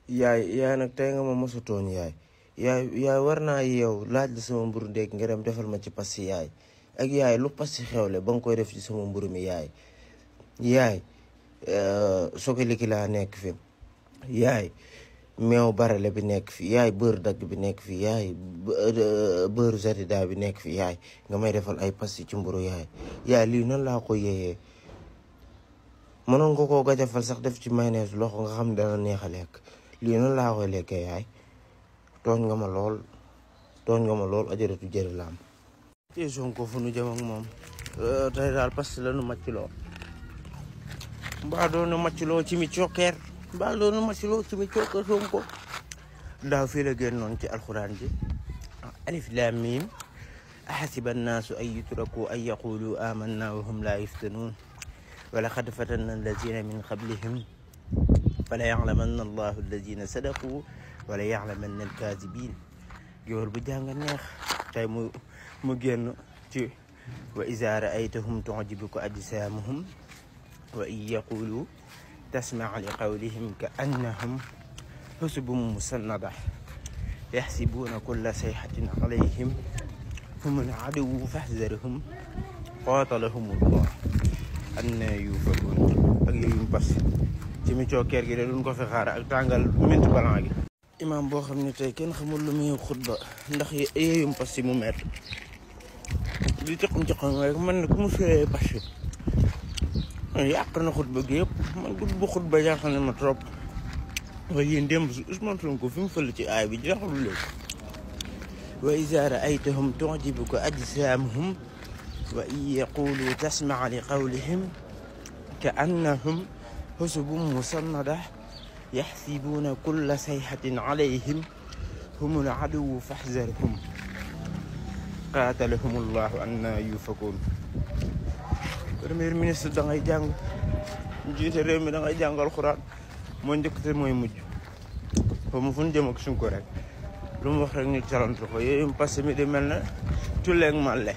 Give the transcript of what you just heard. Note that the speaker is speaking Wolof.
yaay nag tey nga ma mos a tooñ yaay war naa yow laaj la sama mburu ndékki nga dem defal ma ci pasti yaay ak yaay lu pasti xewle ba nga koy def ci sama mburu mi yaay sokoliki laa nekk fi yaay meew barale bi nekk fi yaay beurre dagg bi nekk fi yaay beurre jadida bi nekk fi yaay nga may defal ay pasti ci mburu yaay lii nan laa ko yéeyee mënoon nga koo gajafal sax def ci mayonnaise loxo nga xam dana neex a lekk lii nan laa koy lekkee yaay tooñ nga ma lool ajaratu jëri laam te Sonko fu nu jëm ak moom tey daal parce que la nu màccloo mbaa doonu màccloo ci mi cokkeer mbaa doonu màccloo ci mi cokkeer Sonko daaw fii la génnoon ci alxuraan ji alif laam miim ahasiba annaasu an yutraku an yaqulu amanna wa hum laa yuftanuun wa laqad fatanna allazina min qablihim fala ya'lamanna allahu allazina sadaqu wala ya'lamanna al-kaazibin géwél bu jàng neex tey mu génn ci wa iza ra'aytahum tu'jibuka ajsaamuhum wa in yaqulu tasma' li qawlihim ka annahum husbun musannada yaxsibuuna kulla sayhatin alayhim humul aduwwu faxzarhum qaatalahum allah annaa yuufakuun ak yooyu pas ci mi cokkeer gi de duñ ko fi xaar ak tàngal mint balan gi imam boo xam ne tey kenn xamul lu muy xutba ndax yéeyum pas si mu met di caqam rek man ne ku mu suyee pas si yàq na xutba gi yëpp man bu xutba yàq na ma trop waaye yéen démb Ousmane Sonko fi mu fël ci aay bi jaxalu leen wa iza ra'aytahum tu'jibuka ajsaamuhum wa in yaqulu tasma' li qawlihim ka annahum husbun musannada yaxsibuuna kulla sayhatin alayhim humul aduwwu faxzarhum qaatalahum allahu annaa yuufakuun premier ministre da ngay jàng jiite réew mi da ngay jàng alxuraan moo njëkk te mooy mujj fa mu fu ñu jëm ak Sonko rek lu mu wax rek ñu calantu ko yooyu parce que mi di mel na tulleeg màlle